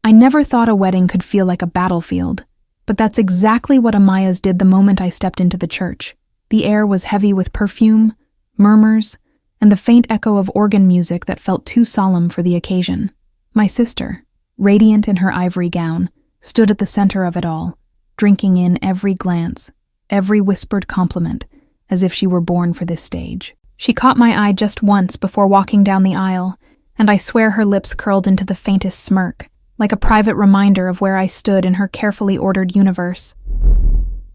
I never thought a wedding could feel like a battlefield, but that's exactly what Amaya's did the moment I stepped into the church. The air was heavy with perfume, murmurs, and the faint echo of organ music that felt too solemn for the occasion. My sister, radiant in her ivory gown, stood at the center of it all, drinking in every glance, every whispered compliment, as if she were born for this stage. She caught my eye just once before walking down the aisle, and I swear her lips curled into the faintest smirk, like a private reminder of where I stood in her carefully ordered universe.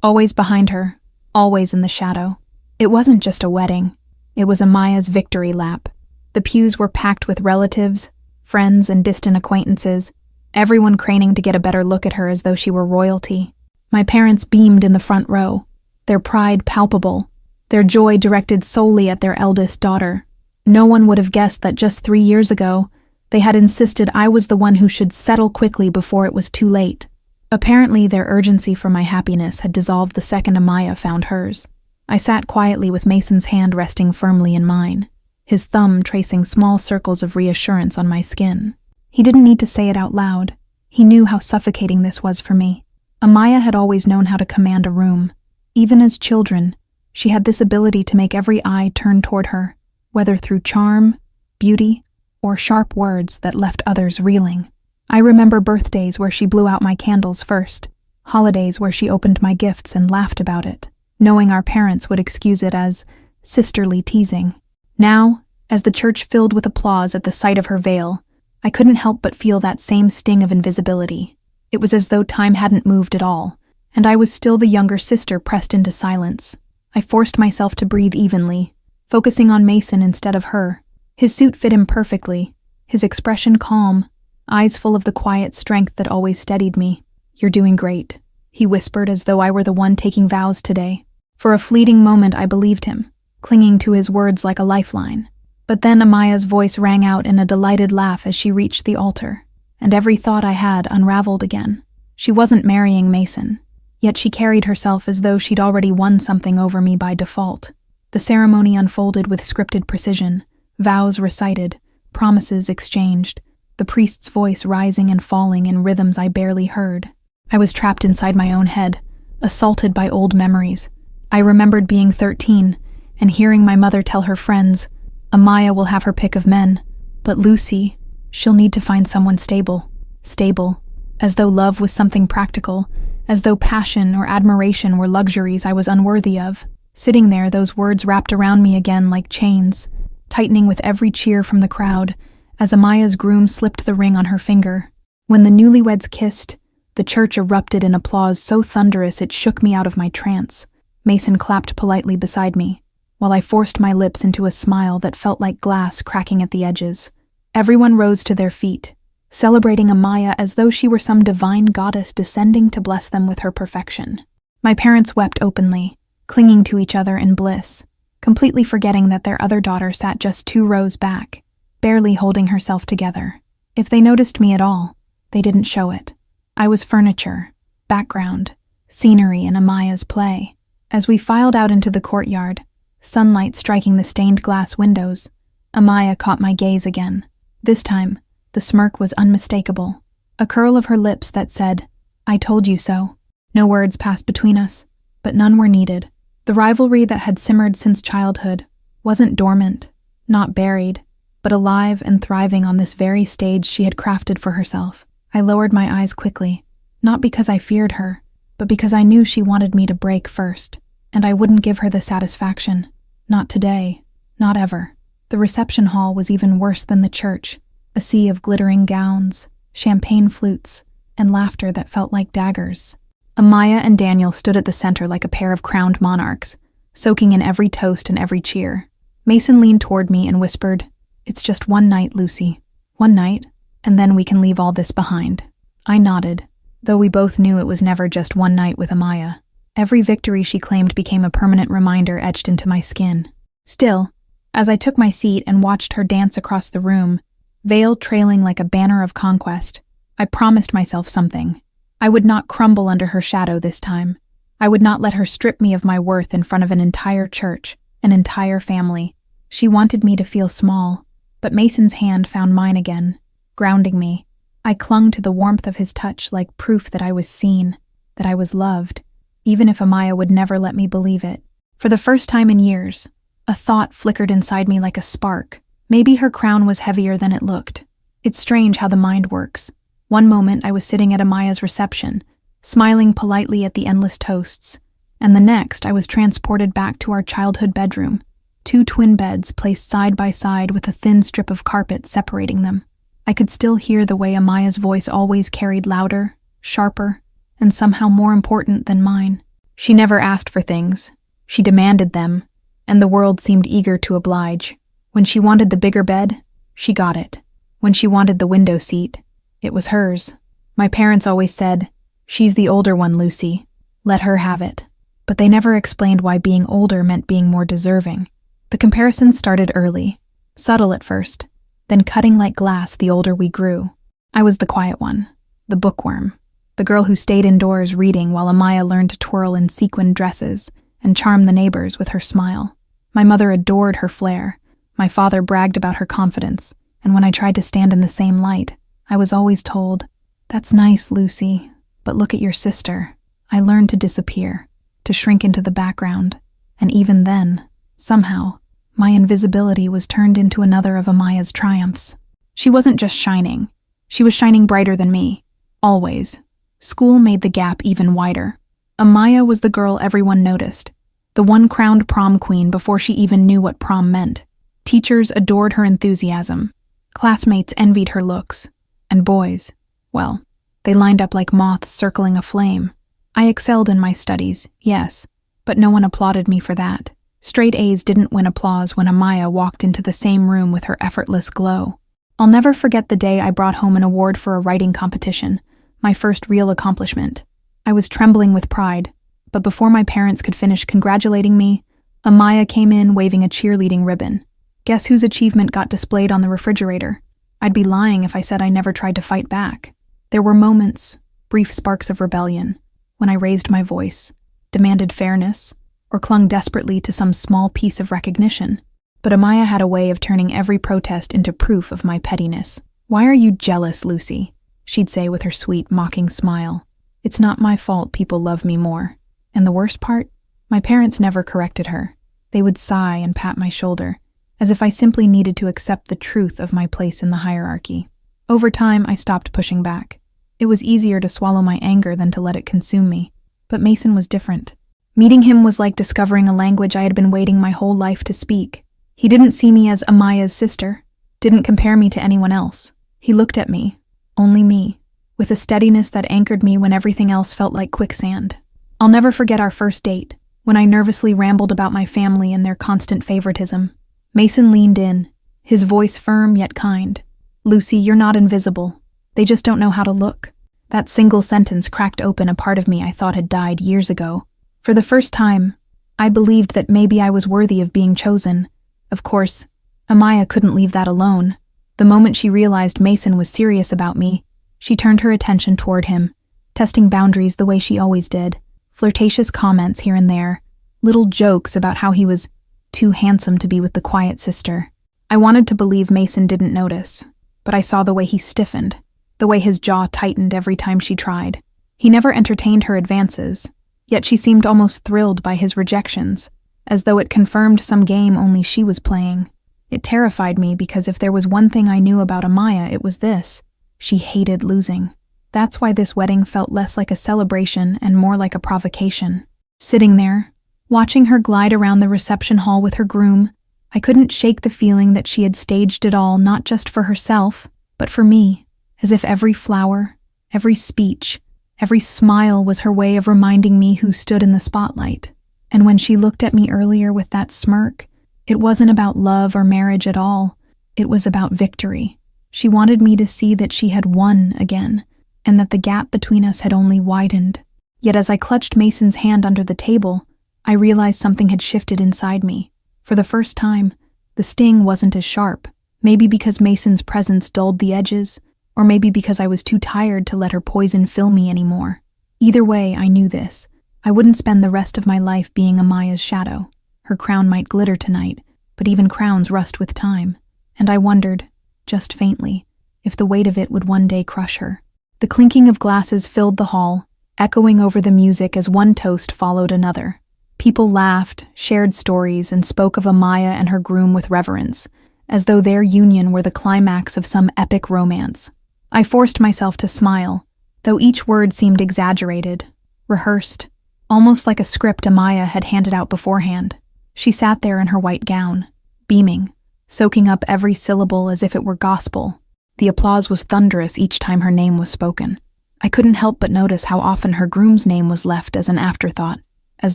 Always behind her, always in the shadow. It wasn't just a wedding. It was Amaya's victory lap. The pews were packed with relatives, friends, and distant acquaintances, everyone craning to get a better look at her as though she were royalty. My parents beamed in the front row, their pride palpable, their joy directed solely at their eldest daughter. No one would have guessed that just 3 years ago, they had insisted I was the one who should settle quickly before it was too late. Apparently, their urgency for my happiness had dissolved the second Amaya found hers. I sat quietly with Mason's hand resting firmly in mine, his thumb tracing small circles of reassurance on my skin. He didn't need to say it out loud. He knew how suffocating this was for me. Amaya had always known how to command a room. Even as children, she had this ability to make every eye turn toward her, whether through charm, beauty, or sharp words that left others reeling. I remember birthdays where she blew out my candles first, holidays where she opened my gifts and laughed about it, knowing our parents would excuse it as sisterly teasing. Now, as the church filled with applause at the sight of her veil, I couldn't help but feel that same sting of invisibility. It was as though time hadn't moved at all, and I was still the younger sister pressed into silence. I forced myself to breathe evenly, focusing on Mason instead of her. His suit fit him perfectly, his expression calm, eyes full of the quiet strength that always steadied me. "You're doing great," he whispered as though I were the one taking vows today. For a fleeting moment I believed him, clinging to his words like a lifeline. But then Amaya's voice rang out in a delighted laugh as she reached the altar, and every thought I had unraveled again. She wasn't marrying Mason, yet she carried herself as though she'd already won something over me by default. The ceremony unfolded with scripted precision, vows recited, promises exchanged, the priest's voice rising and falling in rhythms I barely heard. I was trapped inside my own head, assaulted by old memories. I remembered being 13 and hearing my mother tell her friends, "Amaya will have her pick of men, but Lucy, she'll need to find someone stable." Stable, as though love was something practical, as though passion or admiration were luxuries I was unworthy of. Sitting there, those words wrapped around me again like chains, tightening with every cheer from the crowd, as Amaya's groom slipped the ring on her finger. When the newlyweds kissed, the church erupted in applause so thunderous it shook me out of my trance. Mason clapped politely beside me, while I forced my lips into a smile that felt like glass cracking at the edges. Everyone rose to their feet, celebrating Amaya as though she were some divine goddess descending to bless them with her perfection. My parents wept openly, clinging to each other in bliss, completely forgetting that their other daughter sat just 2 rows back, barely holding herself together. If they noticed me at all, they didn't show it. I was furniture, background, scenery in Amaya's play. As we filed out into the courtyard, sunlight striking the stained glass windows, Amaya caught my gaze again. This time, the smirk was unmistakable, a curl of her lips that said, "I told you so." No words passed between us, but none were needed. The rivalry that had simmered since childhood wasn't dormant, not buried, but alive and thriving on this very stage she had crafted for herself. I lowered my eyes quickly, not because I feared her, but because I knew she wanted me to break first, and I wouldn't give her the satisfaction. Not today, not ever. The reception hall was even worse than the church, a sea of glittering gowns, champagne flutes, and laughter that felt like daggers. Amaya and Daniel stood at the center like a pair of crowned monarchs, soaking in every toast and every cheer. Mason leaned toward me and whispered, "It's just one night, Lucy. One night, and then we can leave all this behind." I nodded, though we both knew it was never just one night with Amaya. Every victory she claimed became a permanent reminder etched into my skin. Still, as I took my seat and watched her dance across the room, veil trailing like a banner of conquest, I promised myself something. I would not crumble under her shadow this time. I would not let her strip me of my worth in front of an entire church, an entire family. She wanted me to feel small, but Mason's hand found mine again, grounding me, I clung to the warmth of his touch like proof that I was seen, that I was loved, even if Amaya would never let me believe it. For the first time in years, a thought flickered inside me like a spark. Maybe her crown was heavier than it looked. It's strange how the mind works. One moment I was sitting at Amaya's reception, smiling politely at the endless toasts, and the next I was transported back to our childhood bedroom, 2 twin beds placed side by side with a thin strip of carpet separating them. I could still hear the way Amaya's voice always carried louder, sharper, and somehow more important than mine. She never asked for things. She demanded them, and the world seemed eager to oblige. When she wanted the bigger bed, she got it. When she wanted the window seat, it was hers. My parents always said, "She's the older one, Lucy. Let her have it." But they never explained why being older meant being more deserving. The comparisons started early, subtle at first, then cutting like glass the older we grew. I was the quiet one, the bookworm, the girl who stayed indoors reading while Amaya learned to twirl in sequined dresses and charm the neighbors with her smile. My mother adored her flair. My father bragged about her confidence, and when I tried to stand in the same light, I was always told, "That's nice, Lucy, but look at your sister." I learned to disappear, to shrink into the background, and even then, somehow, my invisibility was turned into another of Amaya's triumphs. She wasn't just shining. She was shining brighter than me. Always. School made the gap even wider. Amaya was the girl everyone noticed, the one crowned prom queen before she even knew what prom meant. Teachers adored her enthusiasm. Classmates envied her looks. And boys, well, they lined up like moths circling a flame. I excelled in my studies, yes, but no one applauded me for that. Straight A's didn't win applause when Amaya walked into the same room with her effortless glow. I'll never forget the day I brought home an award for a writing competition, my first real accomplishment. I was trembling with pride, but before my parents could finish congratulating me, Amaya came in waving a cheerleading ribbon. Guess whose achievement got displayed on the refrigerator? I'd be lying if I said I never tried to fight back. There were moments, brief sparks of rebellion, when I raised my voice, demanded fairness, or clung desperately to some small piece of recognition. But Amaya had a way of turning every protest into proof of my pettiness. "Why are you jealous, Lucy?" she'd say with her sweet, mocking smile. "It's not my fault people love me more." And the worst part? My parents never corrected her. They would sigh and pat my shoulder, as if I simply needed to accept the truth of my place in the hierarchy. Over time, I stopped pushing back. It was easier to swallow my anger than to let it consume me. But Mason was different. Meeting him was like discovering a language I had been waiting my whole life to speak. He didn't see me as Amaya's sister, didn't compare me to anyone else. He looked at me, only me, with a steadiness that anchored me when everything else felt like quicksand. I'll never forget our first date, when I nervously rambled about my family and their constant favoritism. Mason leaned in, his voice firm yet kind. "Lucy, you're not invisible. They just don't know how to look." That single sentence cracked open a part of me I thought had died years ago. For the first time, I believed that maybe I was worthy of being chosen. Of course, Amaya couldn't leave that alone. The moment she realized Mason was serious about me, she turned her attention toward him, testing boundaries the way she always did. Flirtatious comments here and there, little jokes about how he was too handsome to be with the quiet sister. I wanted to believe Mason didn't notice, but I saw the way he stiffened, the way his jaw tightened every time she tried. He never entertained her advances, yet she seemed almost thrilled by his rejections, as though it confirmed some game only she was playing. It terrified me because if there was one thing I knew about Amaya, it was this: she hated losing. That's why this wedding felt less like a celebration and more like a provocation. Sitting there, watching her glide around the reception hall with her groom, I couldn't shake the feeling that she had staged it all not just for herself, but for me, as if every flower, every speech, every smile was her way of reminding me who stood in the spotlight. And when she looked at me earlier with that smirk, it wasn't about love or marriage at all. It was about victory. She wanted me to see that she had won again, and that the gap between us had only widened. Yet as I clutched Mason's hand under the table, I realized something had shifted inside me. For the first time, the sting wasn't as sharp, maybe because Mason's presence dulled the edges, or maybe because I was too tired to let her poison fill me anymore. Either way, I knew this. I wouldn't spend the rest of my life being Amaya's shadow. Her crown might glitter tonight, but even crowns rust with time. And I wondered, just faintly, if the weight of it would one day crush her. The clinking of glasses filled the hall, echoing over the music as one toast followed another. People laughed, shared stories, and spoke of Amaya and her groom with reverence, as though their union were the climax of some epic romance. I forced myself to smile, though each word seemed exaggerated, rehearsed, almost like a script Amaya had handed out beforehand. She sat there in her white gown, beaming, soaking up every syllable as if it were gospel. The applause was thunderous each time her name was spoken. I couldn't help but notice how often her groom's name was left as an afterthought, as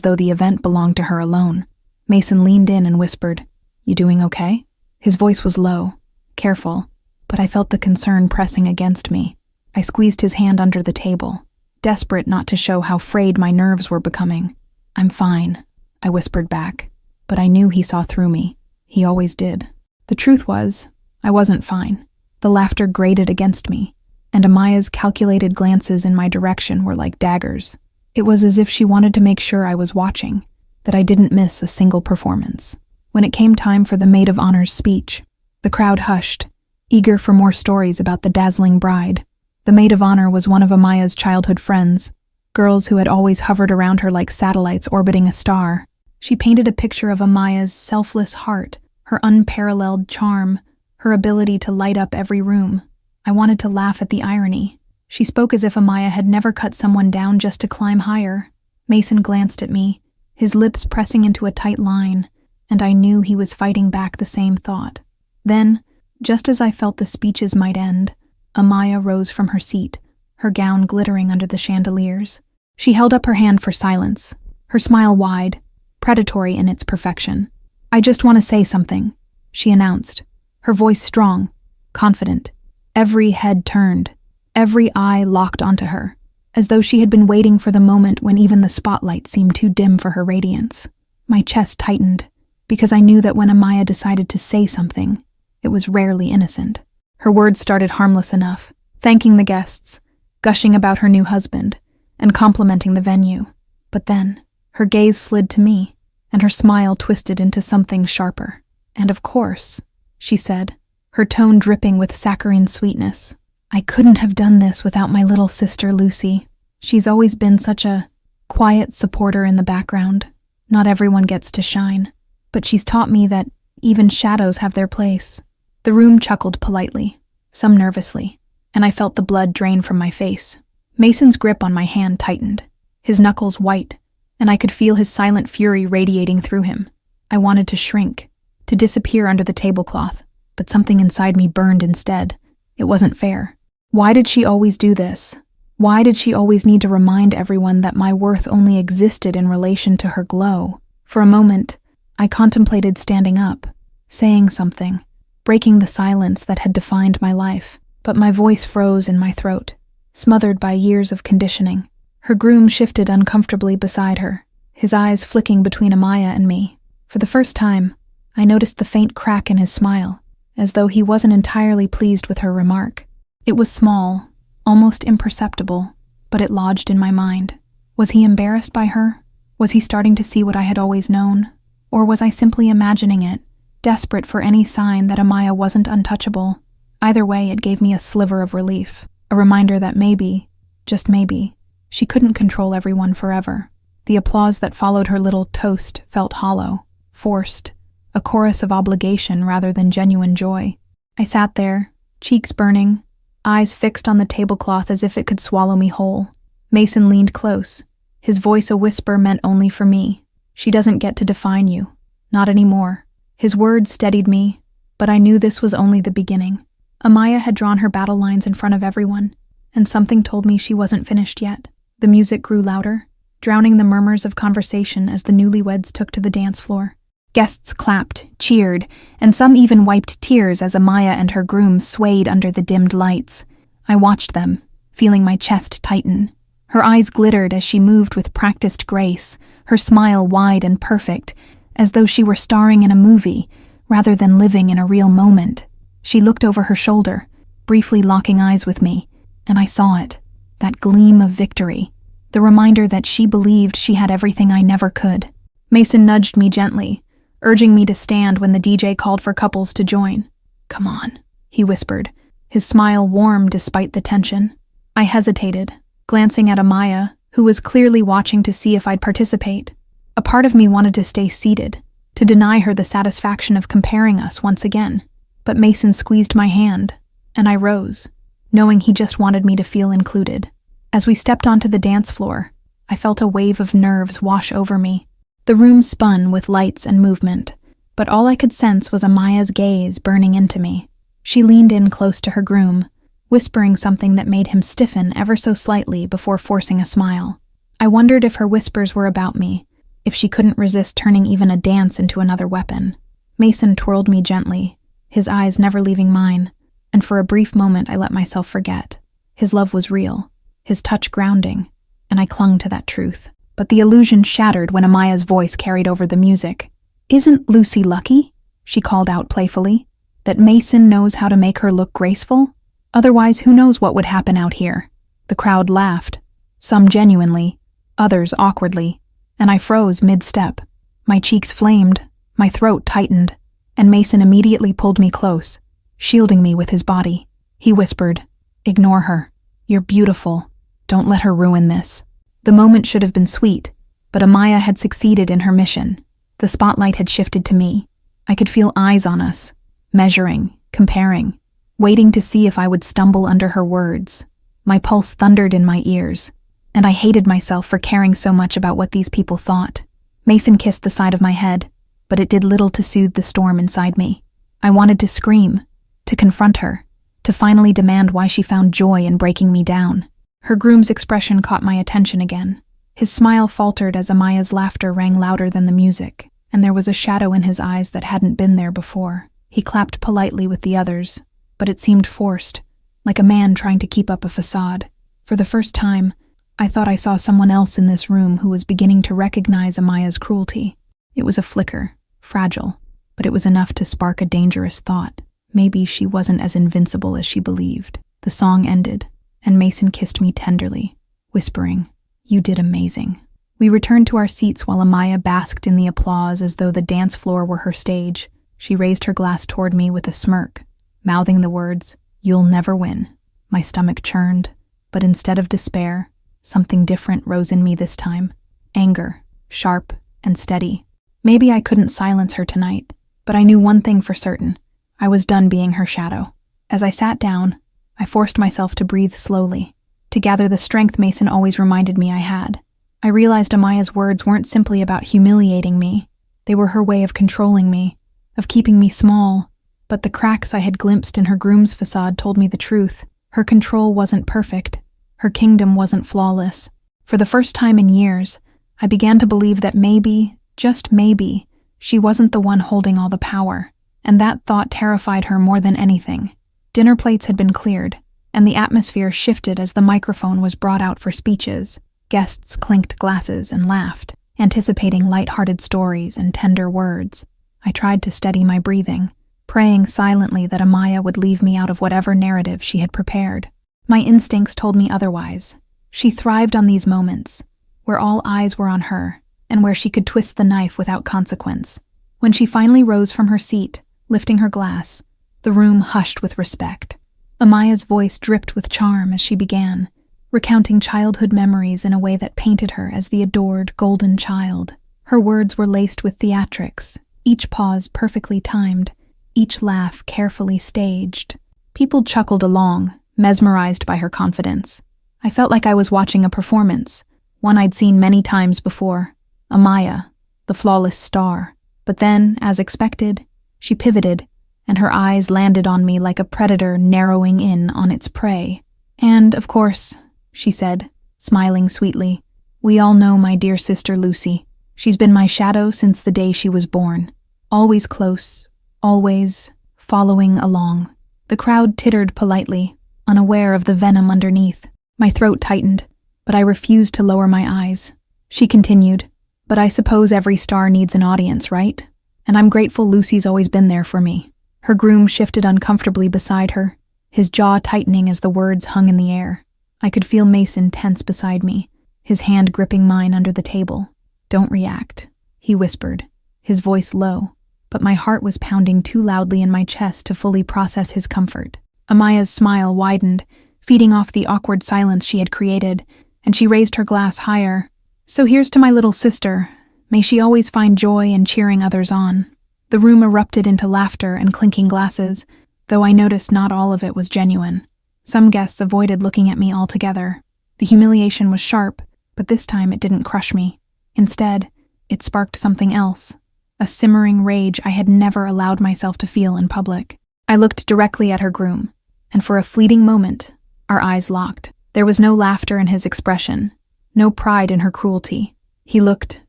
though the event belonged to her alone. Mason leaned in and whispered, "You doing okay?" His voice was low, careful, but I felt the concern pressing against me. I squeezed his hand under the table, desperate not to show how frayed my nerves were becoming. "I'm fine," I whispered back, but I knew he saw through me. He always did. The truth was, I wasn't fine. The laughter grated against me, and Amaya's calculated glances in my direction were like daggers. It was as if she wanted to make sure I was watching, that I didn't miss a single performance. When it came time for the maid of honor's speech, the crowd hushed, eager for more stories about the dazzling bride. The maid of honor was one of Amaya's childhood friends, girls who had always hovered around her like satellites orbiting a star. She painted a picture of Amaya's selfless heart, her unparalleled charm, her ability to light up every room. I wanted to laugh at the irony. She spoke as if Amaya had never cut someone down just to climb higher. Mason glanced at me, his lips pressing into a tight line, and I knew he was fighting back the same thought. Then, just as I felt the speeches might end, Amaya rose from her seat, her gown glittering under the chandeliers. She held up her hand for silence, her smile wide, predatory in its perfection. "I just want to say something," she announced, her voice strong, confident. Every head turned, every eye locked onto her, as though she had been waiting for the moment when even the spotlight seemed too dim for her radiance. My chest tightened, because I knew that when Amaya decided to say something, it was rarely innocent. Her words started harmless enough, thanking the guests, gushing about her new husband, and complimenting the venue. But then, her gaze slid to me, and her smile twisted into something sharper. "And of course," she said, her tone dripping with saccharine sweetness, "I couldn't have done this without my little sister Lucy. She's always been such a quiet supporter in the background. Not everyone gets to shine, but she's taught me that even shadows have their place." The room chuckled politely, some nervously, and I felt the blood drain from my face. Mason's grip on my hand tightened, his knuckles white, and I could feel his silent fury radiating through him. I wanted to shrink, to disappear under the tablecloth, but something inside me burned instead. It wasn't fair. Why did she always do this? Why did she always need to remind everyone that my worth only existed in relation to her glow? For a moment, I contemplated standing up, saying something, breaking the silence that had defined my life, but my voice froze in my throat, smothered by years of conditioning. Her groom shifted uncomfortably beside her, his eyes flicking between Amaya and me. For the first time, I noticed the faint crack in his smile, as though he wasn't entirely pleased with her remark. It was small, almost imperceptible, but it lodged in my mind. Was he embarrassed by her? Was he starting to see what I had always known? Or was I simply imagining it, desperate for any sign that Amaya wasn't untouchable? Either way, it gave me a sliver of relief, a reminder that maybe, just maybe, she couldn't control everyone forever. The applause that followed her little toast felt hollow, forced, a chorus of obligation rather than genuine joy. I sat there, cheeks burning, eyes fixed on the tablecloth as if it could swallow me whole. Mason leaned close, his voice a whisper meant only for me. "She doesn't get to define you. Not anymore." His words steadied me, but I knew this was only the beginning. Amaya had drawn her battle lines in front of everyone, and something told me she wasn't finished yet. The music grew louder, drowning the murmurs of conversation as the newlyweds took to the dance floor. Guests clapped, cheered, and some even wiped tears as Amaya and her groom swayed under the dimmed lights. I watched them, feeling my chest tighten. Her eyes glittered as she moved with practiced grace, her smile wide and perfect, as though she were starring in a movie rather than living in a real moment. She looked over her shoulder, briefly locking eyes with me, and I saw it, that gleam of victory, the reminder that she believed she had everything I never could. Mason nudged me gently, urging me to stand when the DJ called for couples to join. "Come on," he whispered, his smile warm despite the tension. I hesitated, glancing at Amaya, who was clearly watching to see if I'd participate. A part of me wanted to stay seated, to deny her the satisfaction of comparing us once again. But Mason squeezed my hand, and I rose, knowing he just wanted me to feel included. As we stepped onto the dance floor, I felt a wave of nerves wash over me. The room spun with lights and movement, but all I could sense was Amaya's gaze burning into me. She leaned in close to her groom, whispering something that made him stiffen ever so slightly before forcing a smile. I wondered if her whispers were about me, if she couldn't resist turning even a dance into another weapon. Mason twirled me gently, his eyes never leaving mine, and for a brief moment I let myself forget. His love was real, his touch grounding, and I clung to that truth. But the illusion shattered when Amaya's voice carried over the music. "Isn't Lucy lucky?" she called out playfully. "That Mason knows how to make her look graceful? Otherwise, who knows what would happen out here?" The crowd laughed, some genuinely, others awkwardly, and I froze mid-step. My cheeks flamed, my throat tightened, and Mason immediately pulled me close, shielding me with his body. He whispered, "Ignore her. You're beautiful. Don't let her ruin this." The moment should have been sweet, but Amaya had succeeded in her mission. The spotlight had shifted to me. I could feel eyes on us, measuring, comparing, waiting to see if I would stumble under her words. My pulse thundered in my ears, and I hated myself for caring so much about what these people thought. Mason kissed the side of my head, but it did little to soothe the storm inside me. I wanted to scream, to confront her, to finally demand why she found joy in breaking me down. Her groom's expression caught my attention again. His smile faltered as Amaya's laughter rang louder than the music, and there was a shadow in his eyes that hadn't been there before. He clapped politely with the others, but it seemed forced, like a man trying to keep up a facade. For the first time, I thought I saw someone else in this room who was beginning to recognize Amaya's cruelty. It was a flicker, fragile, but it was enough to spark a dangerous thought. Maybe she wasn't as invincible as she believed. The song ended, and Mason kissed me tenderly, whispering, "You did amazing." We returned to our seats while Amaya basked in the applause as though the dance floor were her stage. She raised her glass toward me with a smirk, mouthing the words, "You'll never win." My stomach churned, but instead of despair, something different rose in me this time. Anger, sharp and steady. Maybe I couldn't silence her tonight, but I knew one thing for certain. I was done being her shadow. As I sat down, I forced myself to breathe slowly, to gather the strength Mason always reminded me I had. I realized Amaya's words weren't simply about humiliating me. They were her way of controlling me, of keeping me small. But the cracks I had glimpsed in her groom's facade told me the truth. Her control wasn't perfect. Her kingdom wasn't flawless. For the first time in years, I began to believe that maybe, just maybe, she wasn't the one holding all the power. And that thought terrified her more than anything. Dinner plates had been cleared, and the atmosphere shifted as the microphone was brought out for speeches. Guests clinked glasses and laughed, anticipating light-hearted stories and tender words. I tried to steady my breathing, praying silently that Amaya would leave me out of whatever narrative she had prepared. My instincts told me otherwise. She thrived on these moments, where all eyes were on her, and where she could twist the knife without consequence. When she finally rose from her seat, lifting her glass, the room hushed with respect. Amaya's voice dripped with charm as she began, recounting childhood memories in a way that painted her as the adored golden child. Her words were laced with theatrics, each pause perfectly timed, each laugh carefully staged. People chuckled along, mesmerized by her confidence. I felt like I was watching a performance, one I'd seen many times before. Amaya, the flawless star. But then, as expected, she pivoted, and her eyes landed on me like a predator narrowing in on its prey. "And, of course," she said, smiling sweetly, "we all know my dear sister Lucy. She's been my shadow since the day she was born. Always close, always following along." The crowd tittered politely, unaware of the venom underneath. My throat tightened, but I refused to lower my eyes. She continued, "But I suppose every star needs an audience, right? And I'm grateful Lucy's always been there for me." Her groom shifted uncomfortably beside her, his jaw tightening as the words hung in the air. I could feel Mason tense beside me, his hand gripping mine under the table. "Don't react," he whispered, his voice low, but my heart was pounding too loudly in my chest to fully process his comfort. Amaya's smile widened, feeding off the awkward silence she had created, and she raised her glass higher. "So here's to my little sister. May she always find joy in cheering others on." The room erupted into laughter and clinking glasses, though I noticed not all of it was genuine. Some guests avoided looking at me altogether. The humiliation was sharp, but this time it didn't crush me. Instead, it sparked something else, a simmering rage I had never allowed myself to feel in public. I looked directly at her groom, and for a fleeting moment, our eyes locked. There was no laughter in his expression, no pride in her cruelty. He looked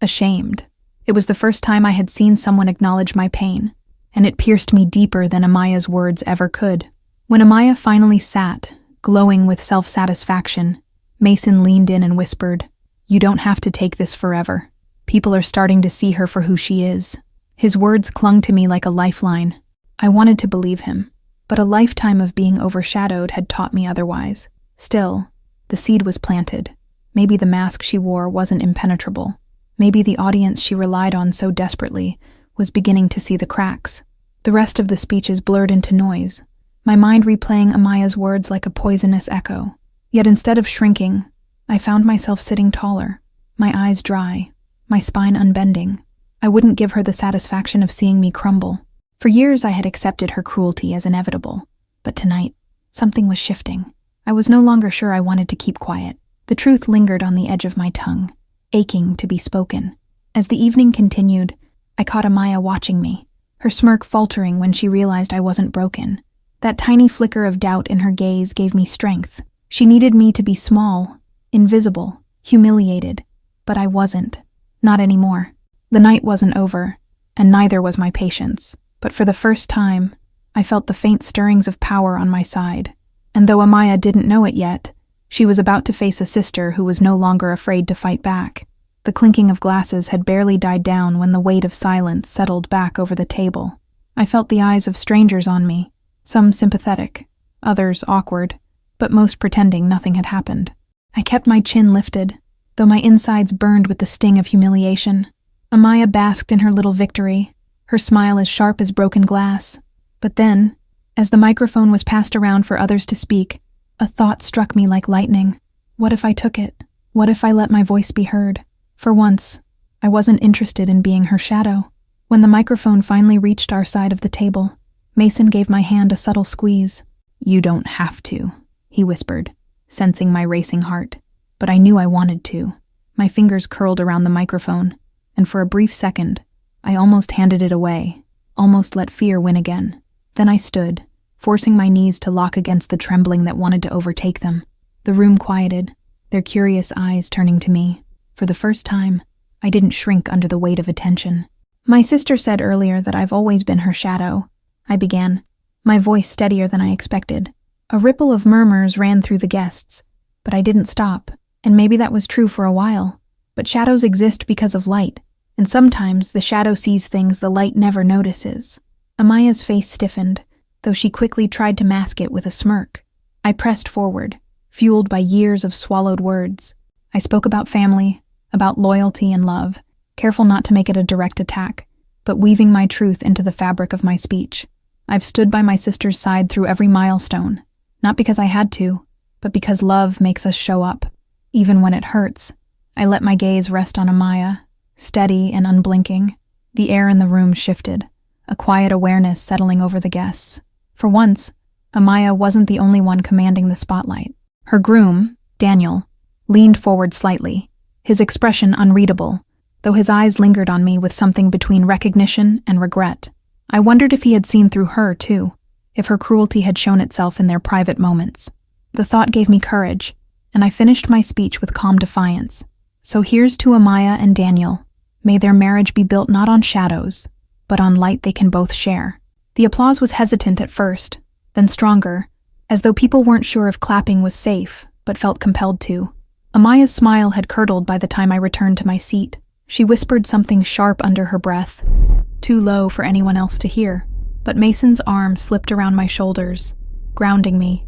ashamed. It was the first time I had seen someone acknowledge my pain, and it pierced me deeper than Amaya's words ever could. When Amaya finally sat, glowing with self-satisfaction, Mason leaned in and whispered, "You don't have to take this forever. People are starting to see her for who she is." His words clung to me like a lifeline. I wanted to believe him, but a lifetime of being overshadowed had taught me otherwise. Still, the seed was planted. Maybe the mask she wore wasn't impenetrable. Maybe the audience she relied on so desperately was beginning to see the cracks. The rest of the speeches blurred into noise, my mind replaying Amaya's words like a poisonous echo. Yet instead of shrinking, I found myself sitting taller, my eyes dry, my spine unbending. I wouldn't give her the satisfaction of seeing me crumble. For years I had accepted her cruelty as inevitable, but tonight, something was shifting. I was no longer sure I wanted to keep quiet. The truth lingered on the edge of my tongue, aching to be spoken. As the evening continued, I caught Amaya watching me, her smirk faltering when she realized I wasn't broken. That tiny flicker of doubt in her gaze gave me strength. She needed me to be small, invisible, humiliated, but I wasn't. Not anymore. The night wasn't over, and neither was my patience. But for the first time, I felt the faint stirrings of power on my side. And though Amaya didn't know it yet, she was about to face a sister who was no longer afraid to fight back. The clinking of glasses had barely died down when the weight of silence settled back over the table. I felt the eyes of strangers on me, some sympathetic, others awkward, but most pretending nothing had happened. I kept my chin lifted, though my insides burned with the sting of humiliation. Amaya basked in her little victory, her smile as sharp as broken glass. But then, as the microphone was passed around for others to speak, a thought struck me like lightning. What if I took it? What if I let my voice be heard? For once, I wasn't interested in being her shadow. When the microphone finally reached our side of the table, Mason gave my hand a subtle squeeze. "You don't have to," he whispered, sensing my racing heart. But I knew I wanted to. My fingers curled around the microphone, and for a brief second, I almost handed it away, almost let fear win again. Then I stood, forcing my knees to lock against the trembling that wanted to overtake them. The room quieted, their curious eyes turning to me. For the first time, I didn't shrink under the weight of attention. "My sister said earlier that I've always been her shadow," I began, my voice steadier than I expected. A ripple of murmurs ran through the guests, but I didn't stop, and maybe that was true for a while. But shadows exist because of light, and sometimes the shadow sees things the light never notices. Amaya's face stiffened, though she quickly tried to mask it with a smirk. I pressed forward, fueled by years of swallowed words. I spoke about family, about loyalty and love, careful not to make it a direct attack, but weaving my truth into the fabric of my speech. I've stood by my sister's side through every milestone, not because I had to, but because love makes us show up, even when it hurts. I let my gaze rest on Amaya, steady and unblinking. The air in the room shifted, a quiet awareness settling over the guests. For once, Amaya wasn't the only one commanding the spotlight. Her groom, Daniel, leaned forward slightly, his expression unreadable, though his eyes lingered on me with something between recognition and regret. I wondered if he had seen through her, too, if her cruelty had shown itself in their private moments. The thought gave me courage, and I finished my speech with calm defiance. "So here's to Amaya and Daniel. May their marriage be built not on shadows, but on light they can both share." The applause was hesitant at first, then stronger, as though people weren't sure if clapping was safe, but felt compelled to. Amaya's smile had curdled by the time I returned to my seat. She whispered something sharp under her breath, too low for anyone else to hear, but Mason's arm slipped around my shoulders, grounding me.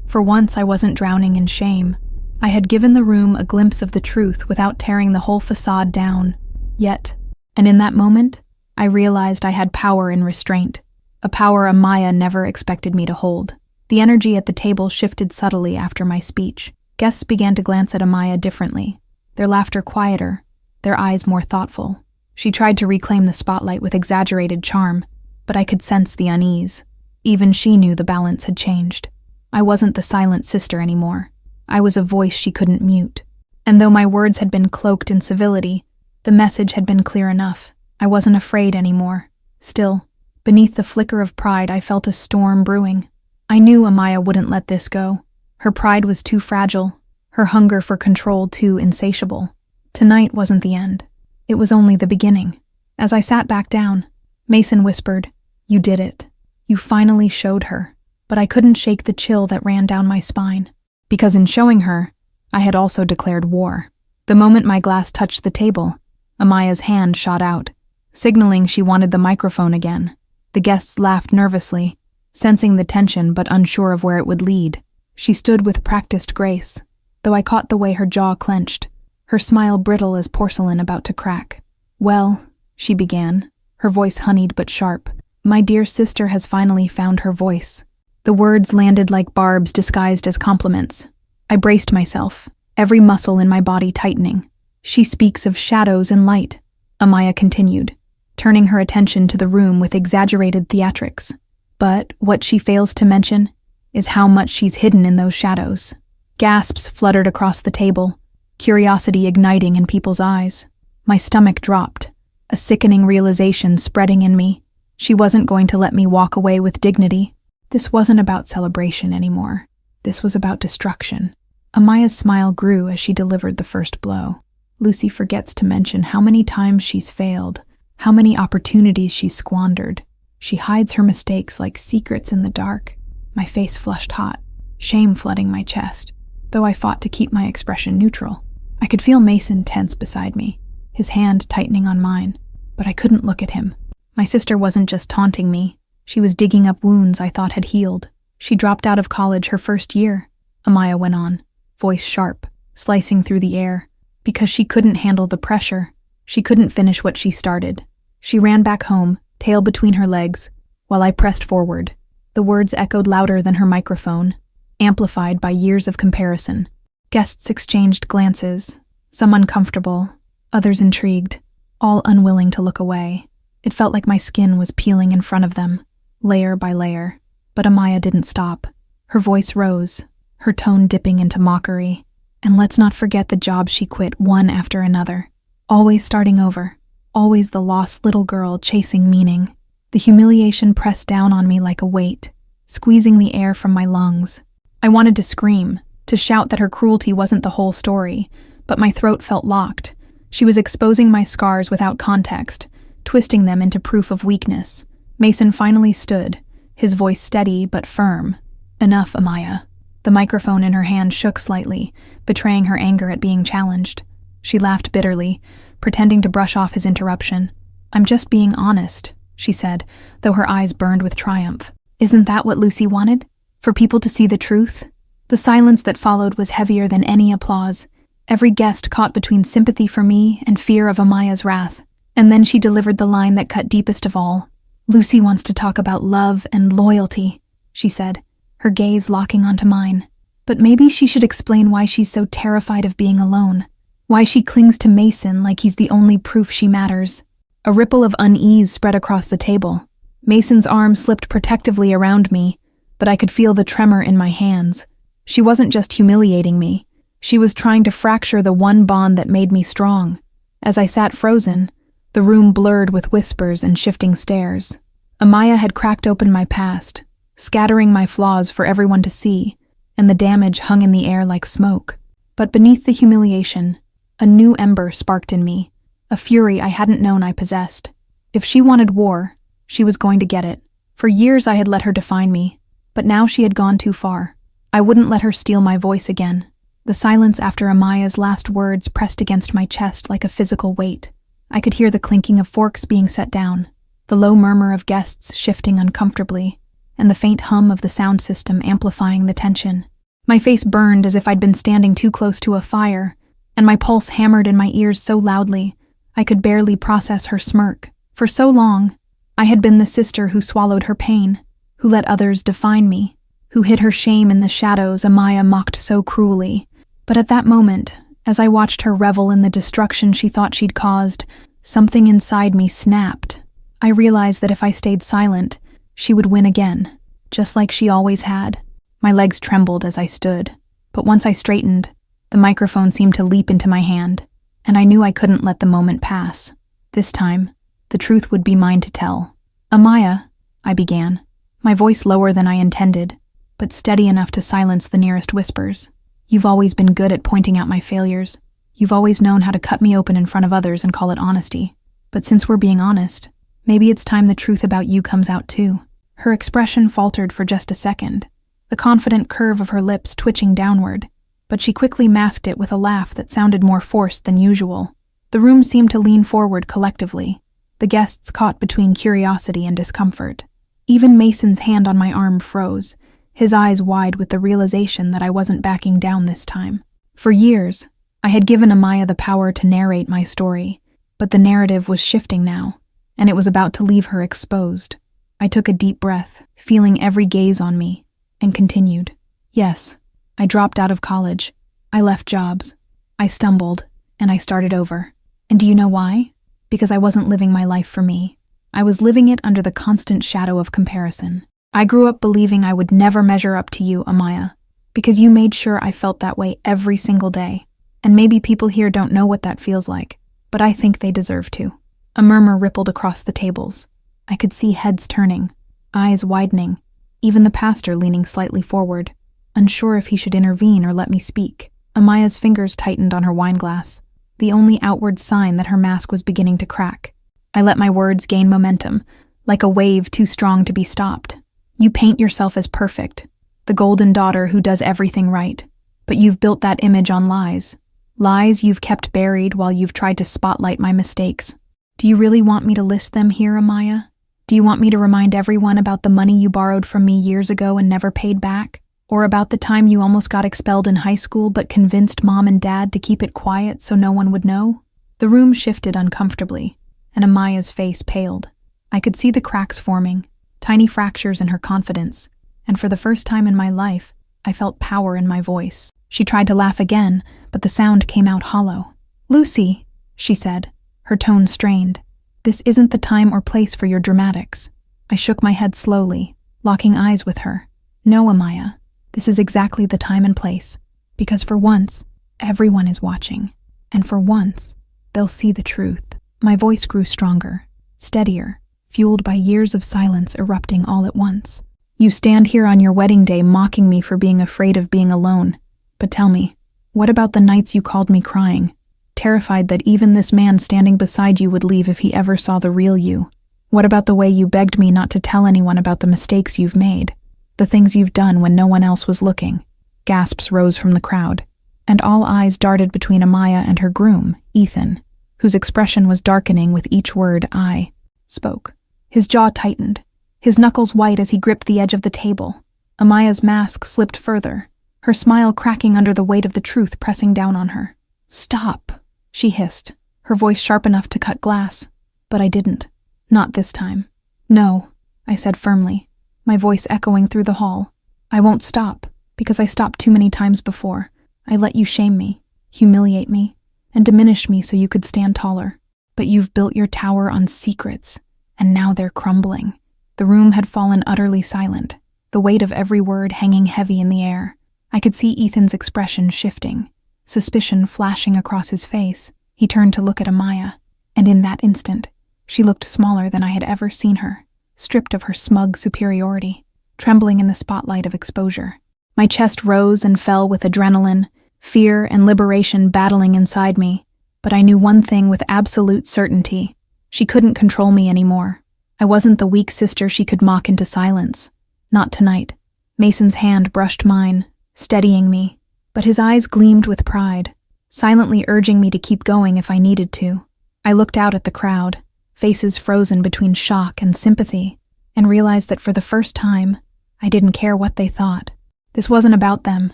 For once I wasn't drowning in shame. I had given the room a glimpse of the truth without tearing the whole facade down. Yet, and in that moment, I realized I had power in restraint, a power Amaya never expected me to hold. The energy at the table shifted subtly after my speech. Guests began to glance at Amaya differently, their laughter quieter, their eyes more thoughtful. She tried to reclaim the spotlight with exaggerated charm, but I could sense the unease. Even she knew the balance had changed. I wasn't the silent sister anymore. I was a voice she couldn't mute. And though my words had been cloaked in civility, the message had been clear enough. I wasn't afraid anymore. Still, beneath the flicker of pride, I felt a storm brewing. I knew Amaya wouldn't let this go. Her pride was too fragile, her hunger for control too insatiable. Tonight wasn't the end. It was only the beginning. As I sat back down, Mason whispered, "You did it. You finally showed her." But I couldn't shake the chill that ran down my spine. Because in showing her, I had also declared war. The moment my glass touched the table, Amaya's hand shot out, signaling she wanted the microphone again. The guests laughed nervously, sensing the tension but unsure of where it would lead. She stood with practiced grace, though I caught the way her jaw clenched, her smile brittle as porcelain about to crack. "Well," she began, her voice honeyed but sharp, "my dear sister has finally found her voice." The words landed like barbs disguised as compliments. I braced myself, every muscle in my body tightening. "She speaks of shadows and light," Amaya continued, turning her attention to the room with exaggerated theatrics. "But what she fails to mention is how much she's hidden in those shadows." Gasps fluttered across the table, curiosity igniting in people's eyes. My stomach dropped, a sickening realization spreading in me. She wasn't going to let me walk away with dignity. This wasn't about celebration anymore. This was about destruction. Amaya's smile grew as she delivered the first blow. "Lucy forgets to mention how many times she's failed, how many opportunities she's squandered. She hides her mistakes like secrets in the dark." My face flushed hot, shame flooding my chest, though I fought to keep my expression neutral. I could feel Mason tense beside me, his hand tightening on mine, but I couldn't look at him. My sister wasn't just taunting me. She was digging up wounds I thought had healed. "She dropped out of college her first year," Amaya went on, voice sharp, slicing through the air, "because she couldn't handle the pressure. She couldn't finish what she started. She ran back home, tail between her legs, while I pressed forward." The words echoed louder than her microphone, amplified by years of comparison. Guests exchanged glances, some uncomfortable, others intrigued, all unwilling to look away. It felt like my skin was peeling in front of them, layer by layer. But Amaya didn't stop. Her voice rose, her tone dipping into mockery. "And let's not forget the jobs she quit one after another. Always starting over. Always the lost little girl chasing meaning." The humiliation pressed down on me like a weight, squeezing the air from my lungs. I wanted to scream, to shout that her cruelty wasn't the whole story, but my throat felt locked. She was exposing my scars without context, twisting them into proof of weakness. Mason finally stood, his voice steady but firm. "Enough, Amaya." The microphone in her hand shook slightly, betraying her anger at being challenged. She laughed bitterly, pretending to brush off his interruption. "I'm just being honest," she said, though her eyes burned with triumph. "Isn't that what Lucy wanted? For people to see the truth?" The silence that followed was heavier than any applause. Every guest caught between sympathy for me and fear of Amaya's wrath. And then she delivered the line that cut deepest of all. "Lucy wants to talk about love and loyalty," she said, her gaze locking onto mine. "But maybe she should explain why she's so terrified of being alone. Why she clings to Mason like he's the only proof she matters." A ripple of unease spread across the table. Mason's arm slipped protectively around me, but I could feel the tremor in my hands. She wasn't just humiliating me. She was trying to fracture the one bond that made me strong. As I sat frozen, the room blurred with whispers and shifting stares. Amaya had cracked open my past, scattering my flaws for everyone to see, and the damage hung in the air like smoke. But beneath the humiliation, a new ember sparked in me, a fury I hadn't known I possessed. If she wanted war, she was going to get it. For years I had let her define me, but now she had gone too far. I wouldn't let her steal my voice again. The silence after Amaya's last words pressed against my chest like a physical weight. I could hear the clinking of forks being set down, the low murmur of guests shifting uncomfortably, and the faint hum of the sound system amplifying the tension. My face burned as if I'd been standing too close to a fire, and my pulse hammered in my ears so loudly I could barely process her smirk. For so long, I had been the sister who swallowed her pain, who let others define me, who hid her shame in the shadows Amaya mocked so cruelly. But at that moment, as I watched her revel in the destruction she thought she'd caused, something inside me snapped. I realized that if I stayed silent, she would win again, just like she always had. My legs trembled as I stood, but once I straightened, the microphone seemed to leap into my hand, and I knew I couldn't let the moment pass. This time, the truth would be mine to tell. "Amaya," I began, my voice lower than I intended, but steady enough to silence the nearest whispers. "You've always been good at pointing out my failures. You've always known how to cut me open in front of others and call it honesty. But since we're being honest, maybe it's time the truth about you comes out too." Her expression faltered for just a second, the confident curve of her lips twitching downward, but she quickly masked it with a laugh that sounded more forced than usual. The room seemed to lean forward collectively, the guests caught between curiosity and discomfort. Even Mason's hand on my arm froze, his eyes wide with the realization that I wasn't backing down this time. For years, I had given Amaya the power to narrate my story, but the narrative was shifting now, and it was about to leave her exposed. I took a deep breath, feeling every gaze on me, and continued. "Yes, I dropped out of college. I left jobs. I stumbled, and I started over. And do you know why? Because I wasn't living my life for me. I was living it under the constant shadow of comparison. I grew up believing I would never measure up to you, Amaya, because you made sure I felt that way every single day. And maybe people here don't know what that feels like, but I think they deserve to." A murmur rippled across the tables. I could see heads turning, eyes widening, even the pastor leaning slightly forward, unsure if he should intervene or let me speak. Amaya's fingers tightened on her wineglass, the only outward sign that her mask was beginning to crack. I let my words gain momentum, like a wave too strong to be stopped. "You paint yourself as perfect, the golden daughter who does everything right, but you've built that image on lies. Lies you've kept buried while you've tried to spotlight my mistakes. Do you really want me to list them here, Amaya? Do you want me to remind everyone about the money you borrowed from me years ago and never paid back? Or about the time you almost got expelled in high school but convinced Mom and Dad to keep it quiet so no one would know?" The room shifted uncomfortably, and Amaya's face paled. I could see the cracks forming, tiny fractures in her confidence, and for the first time in my life, I felt power in my voice. She tried to laugh again, but the sound came out hollow. "Lucy," she said, her tone strained, "this isn't the time or place for your dramatics." I shook my head slowly, locking eyes with her. "No, Amaya, this is exactly the time and place, because for once, everyone is watching, and for once, they'll see the truth." My voice grew stronger, steadier, fueled by years of silence erupting all at once. "You stand here on your wedding day mocking me for being afraid of being alone. But tell me, what about the nights you called me crying, terrified that even this man standing beside you would leave if he ever saw the real you? What about the way you begged me not to tell anyone about the mistakes you've made, the things you've done when no one else was looking?" Gasps rose from the crowd, and all eyes darted between Amaya and her groom, Ethan, whose expression was darkening with each word I spoke. His jaw tightened, his knuckles white as he gripped the edge of the table. Amaya's mask slipped further, her smile cracking under the weight of the truth pressing down on her. "Stop," she hissed, her voice sharp enough to cut glass. But I didn't. Not this time. "No," I said firmly, my voice echoing through the hall. "I won't stop, because I stopped too many times before. I let you shame me, humiliate me, and diminish me so you could stand taller. But you've built your tower on secrets, and now they're crumbling." The room had fallen utterly silent, the weight of every word hanging heavy in the air. I could see Ethan's expression shifting, suspicion flashing across his face. He turned to look at Amaya, and in that instant, she looked smaller than I had ever seen her, stripped of her smug superiority, trembling in the spotlight of exposure. My chest rose and fell with adrenaline, fear and liberation battling inside me, but I knew one thing with absolute certainty. She couldn't control me anymore. I wasn't the weak sister she could mock into silence. Not tonight. Mason's hand brushed mine, steadying me, but his eyes gleamed with pride, silently urging me to keep going if I needed to. I looked out at the crowd, faces frozen between shock and sympathy, and realized that for the first time, I didn't care what they thought. This wasn't about them.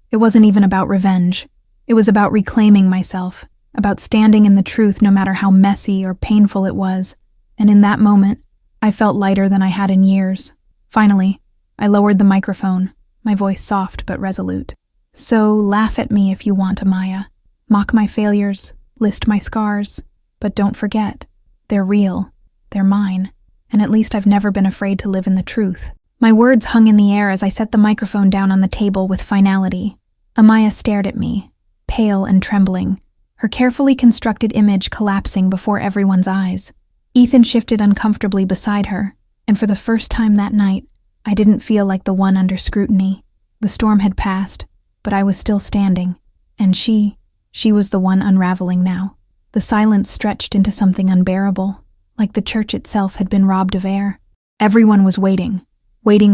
It wasn't even about revenge. It was about reclaiming myself, about standing in the truth no matter how messy or painful it was. And in that moment, I felt lighter than I had in years. Finally, I lowered the microphone, my voice soft but resolute. So laugh at me if you want, Amaya. Mock my failures, list my scars, but don't forget, they're real, they're mine, and at least I've never been afraid to live in the truth. My words hung in the air as I set the microphone down on the table with finality. Amaya stared at me, pale and trembling, her carefully constructed image collapsing before everyone's eyes. Ethan shifted uncomfortably beside her, and for the first time that night, I didn't feel like the one under scrutiny. The storm had passed, but I was still standing, and she was the one unraveling now. The silence stretched into something unbearable, like the church itself had been robbed of air. Everyone was waiting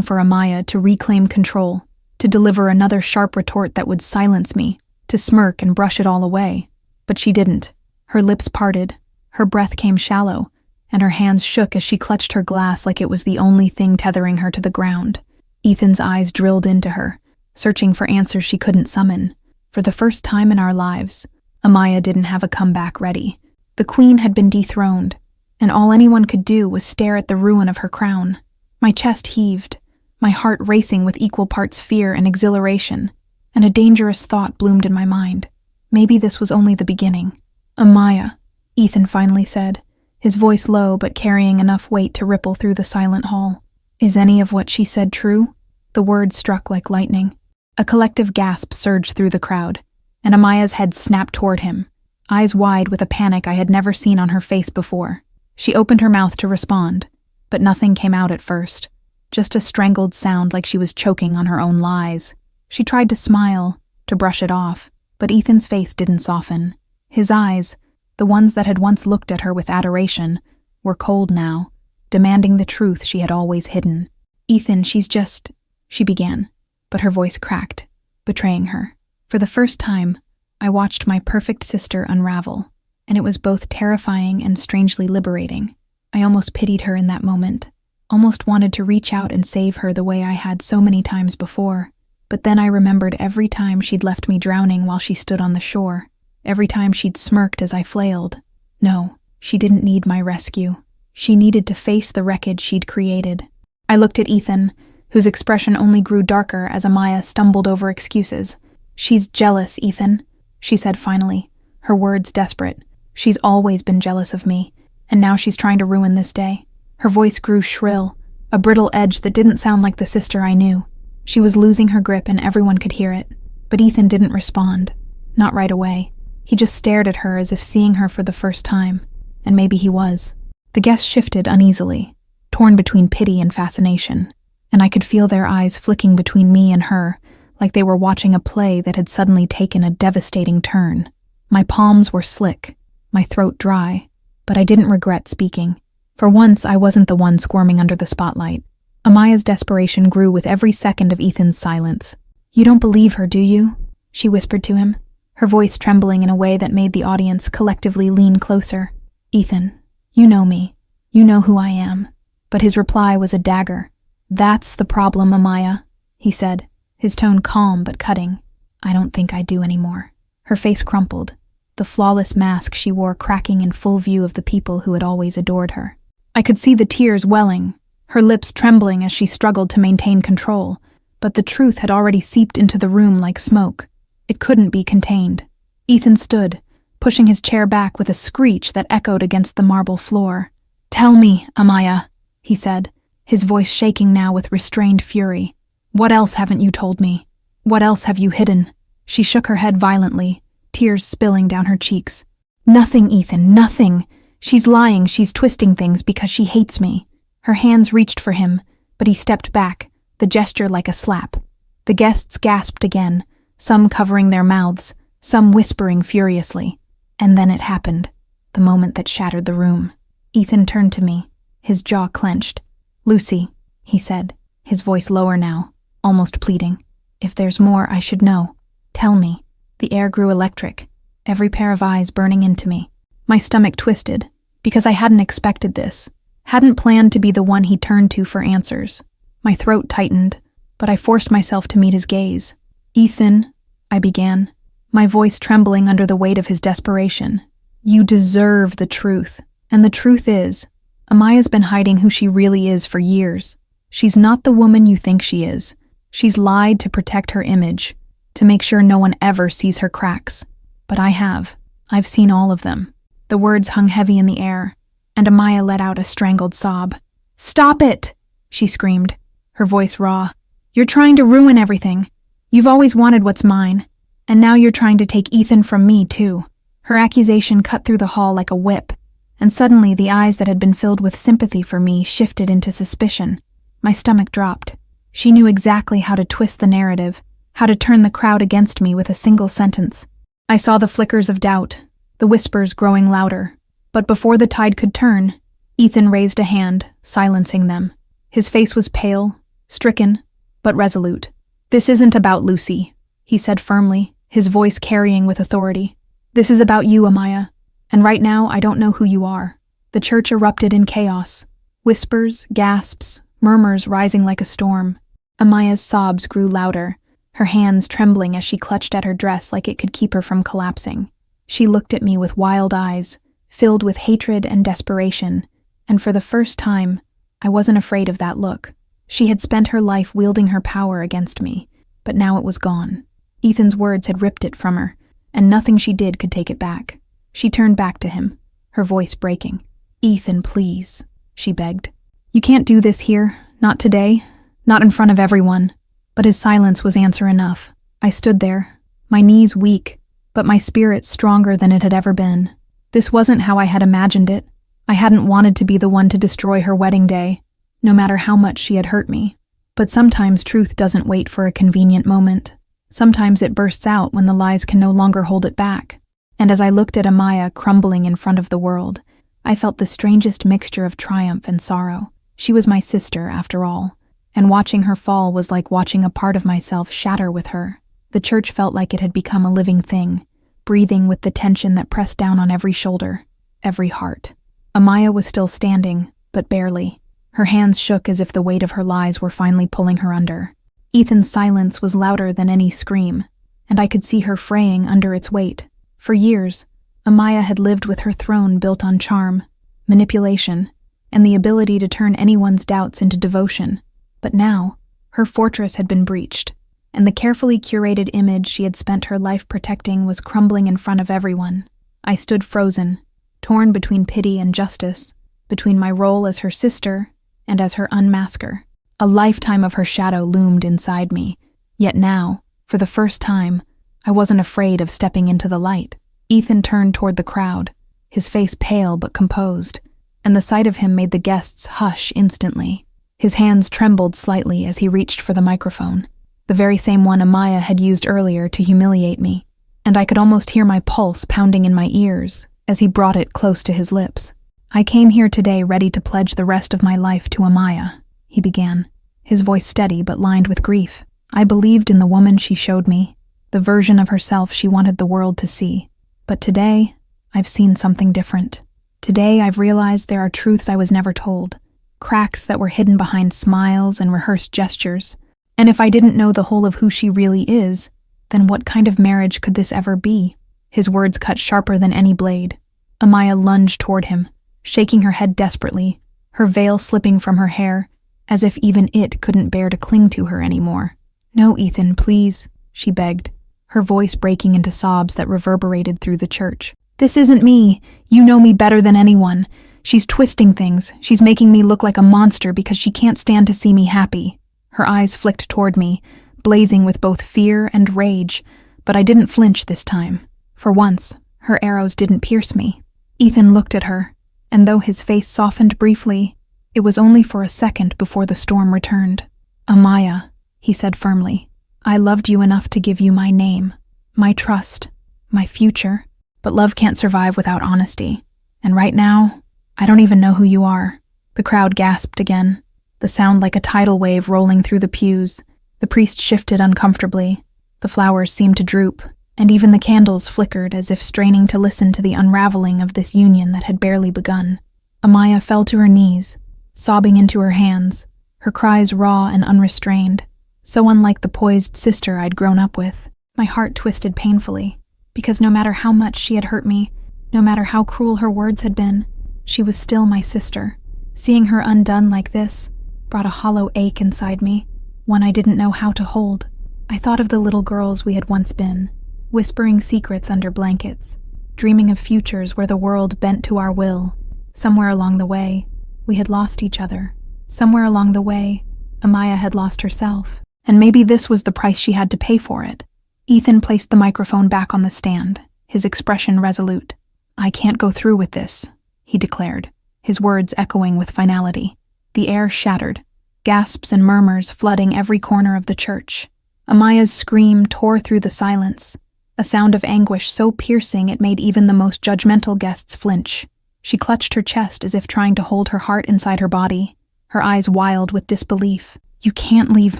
for Amaya to reclaim control, to deliver another sharp retort that would silence me, to smirk and brush it all away. But she didn't. Her lips parted, her breath came shallow, and her hands shook as she clutched her glass like it was the only thing tethering her to the ground. Ethan's eyes drilled into her, searching for answers she couldn't summon. For the first time in our lives, Amaya didn't have a comeback ready. The queen had been dethroned, and all anyone could do was stare at the ruin of her crown. My chest heaved, my heart racing with equal parts fear and exhilaration, and a dangerous thought bloomed in my mind. Maybe this was only the beginning. Amaya, Ethan finally said, his voice low but carrying enough weight to ripple through the silent hall. Is any of what she said true? The words struck like lightning. A collective gasp surged through the crowd, and Amaya's head snapped toward him, eyes wide with a panic I had never seen on her face before. She opened her mouth to respond, but nothing came out at first, just a strangled sound like she was choking on her own lies. She tried to smile, to brush it off, but Ethan's face didn't soften. His eyes, the ones that had once looked at her with adoration, were cold now, demanding the truth she had always hidden. Ethan, she began, but her voice cracked, betraying her. For the first time, I watched my perfect sister unravel, and it was both terrifying and strangely liberating. I almost pitied her in that moment, almost wanted to reach out and save her the way I had so many times before. But then I remembered every time she'd left me drowning while she stood on the shore, every time she'd smirked as I flailed. No, she didn't need my rescue. She needed to face the wreckage she'd created. I looked at Ethan, whose expression only grew darker as Amaya stumbled over excuses. She's jealous, Ethan, she said finally, her words desperate. She's always been jealous of me, and now she's trying to ruin this day. Her voice grew shrill, a brittle edge that didn't sound like the sister I knew. She was losing her grip and everyone could hear it, but Ethan didn't respond. Not right away. He just stared at her as if seeing her for the first time, and maybe he was. The guests shifted uneasily, torn between pity and fascination, and I could feel their eyes flicking between me and her, like they were watching a play that had suddenly taken a devastating turn. My palms were slick, my throat dry, but I didn't regret speaking. For once, I wasn't the one squirming under the spotlight. Amaya's desperation grew with every second of Ethan's silence. You don't believe her, do you? She whispered to him, her voice trembling in a way that made the audience collectively lean closer. Ethan, you know me. You know who I am. But his reply was a dagger. That's the problem, Amaya, he said, his tone calm but cutting. I don't think I do anymore. Her face crumpled, the flawless mask she wore cracking in full view of the people who had always adored her. I could see the tears welling, her lips trembling as she struggled to maintain control, but the truth had already seeped into the room like smoke. It couldn't be contained. Ethan stood, pushing his chair back with a screech that echoed against the marble floor. Tell me, Amaya, he said, his voice shaking now with restrained fury. What else haven't you told me? What else have you hidden? She shook her head violently, tears spilling down her cheeks. Nothing, Ethan, nothing. She's lying, she's twisting things because she hates me. Her hands reached for him, but he stepped back, the gesture like a slap. The guests gasped again, some covering their mouths, some whispering furiously. And then it happened, the moment that shattered the room. Ethan turned to me, his jaw clenched. Lucy, he said, his voice lower now, almost pleading. If there's more, I should know. Tell me. The air grew electric, every pair of eyes burning into me. My stomach twisted, because I hadn't expected this. Hadn't planned to be the one he turned to for answers. My throat tightened, but I forced myself to meet his gaze. Ethan, I began, my voice trembling under the weight of his desperation. You deserve the truth, and the truth is, Amaya's been hiding who she really is for years. She's not the woman you think she is. She's lied to protect her image, to make sure no one ever sees her cracks. But I have. I've seen all of them." The words hung heavy in the air, and Amaya let out a strangled sob. "Stop it!" she screamed, her voice raw. "You're trying to ruin everything. You've always wanted what's mine, and now you're trying to take Ethan from me, too." Her accusation cut through the hall like a whip, and suddenly the eyes that had been filled with sympathy for me shifted into suspicion. My stomach dropped. She knew exactly how to twist the narrative, how to turn the crowd against me with a single sentence. I saw the flickers of doubt, the whispers growing louder. But before the tide could turn, Ethan raised a hand, silencing them. His face was pale, stricken, but resolute. "This isn't about Lucy," he said firmly, his voice carrying with authority. "This is about you, Amaya, and right now I don't know who you are." The church erupted in chaos, whispers, gasps, murmurs rising like a storm. Amaya's sobs grew louder, her hands trembling as she clutched at her dress like it could keep her from collapsing. She looked at me with wild eyes, filled with hatred and desperation, and for the first time, I wasn't afraid of that look. She had spent her life wielding her power against me, but now it was gone. Ethan's words had ripped it from her, and nothing she did could take it back. She turned back to him, her voice breaking. "Ethan, please," she begged. "You can't do this here, not today, not in front of everyone." But his silence was answer enough. I stood there, my knees weak, but my spirit stronger than it had ever been. This wasn't how I had imagined it. I hadn't wanted to be the one to destroy her wedding day, no matter how much she had hurt me. But sometimes truth doesn't wait for a convenient moment. Sometimes it bursts out when the lies can no longer hold it back. And as I looked at Amaya crumbling in front of the world, I felt the strangest mixture of triumph and sorrow. She was my sister, after all, and watching her fall was like watching a part of myself shatter with her. The church felt like it had become a living thing, breathing with the tension that pressed down on every shoulder, every heart. Amaya was still standing, but barely. Her hands shook as if the weight of her lies were finally pulling her under. Ethan's silence was louder than any scream, and I could see her fraying under its weight. For years, Amaya had lived with her throne built on charm, manipulation, and the ability to turn anyone's doubts into devotion. But now, her fortress had been breached, and the carefully curated image she had spent her life protecting was crumbling in front of everyone. I stood frozen, torn between pity and justice, between my role as her sister and as her unmasker. A lifetime of her shadow loomed inside me, yet now, for the first time, I wasn't afraid of stepping into the light. Ethan turned toward the crowd, his face pale but composed, and the sight of him made the guests hush instantly. His hands trembled slightly as he reached for the microphone, the very same one Amaya had used earlier to humiliate me, and I could almost hear my pulse pounding in my ears as he brought it close to his lips. "I came here today ready to pledge the rest of my life to Amaya," he began, his voice steady but lined with grief. "I believed in the woman she showed me, the version of herself she wanted the world to see. But today, I've seen something different. Today, I've realized there are truths I was never told, cracks that were hidden behind smiles and rehearsed gestures. And if I didn't know the whole of who she really is, then what kind of marriage could this ever be?" His words cut sharper than any blade. Amaya lunged toward him, shaking her head desperately, her veil slipping from her hair, as if even it couldn't bear to cling to her anymore. "No, Ethan, please," she begged, her voice breaking into sobs that reverberated through the church. "This isn't me. You know me better than anyone. She's twisting things. She's making me look like a monster because she can't stand to see me happy." Her eyes flicked toward me, blazing with both fear and rage, but I didn't flinch this time. For once, her arrows didn't pierce me. Ethan looked at her, and though his face softened briefly, it was only for a second before the storm returned. "Amaya," he said firmly, "I loved you enough to give you my name, my trust, my future, but love can't survive without honesty. And right now, I don't even know who you are." The crowd gasped again, the sound like a tidal wave rolling through the pews. The priest shifted uncomfortably. The flowers seemed to droop, and even the candles flickered as if straining to listen to the unraveling of this union that had barely begun. Amaya fell to her knees, sobbing into her hands, her cries raw and unrestrained, so unlike the poised sister I'd grown up with. My heart twisted painfully, because no matter how much she had hurt me, no matter how cruel her words had been, she was still my sister, Seeing her undone like this brought a hollow ache inside me, one I didn't know how to hold. I thought of the little girls we had once been, whispering secrets under blankets, dreaming of futures where the world bent to our will. Somewhere along the way, we had lost each other. Somewhere along the way, Amaya had lost herself. And maybe this was the price she had to pay for it. Ethan placed the microphone back on the stand, his expression resolute. "I can't go through with this," he declared, his words echoing with finality. The air shattered, gasps and murmurs flooding every corner of the church. Amaya's scream tore through the silence, a sound of anguish so piercing it made even the most judgmental guests flinch. She clutched her chest as if trying to hold her heart inside her body, her eyes wild with disbelief. "You can't leave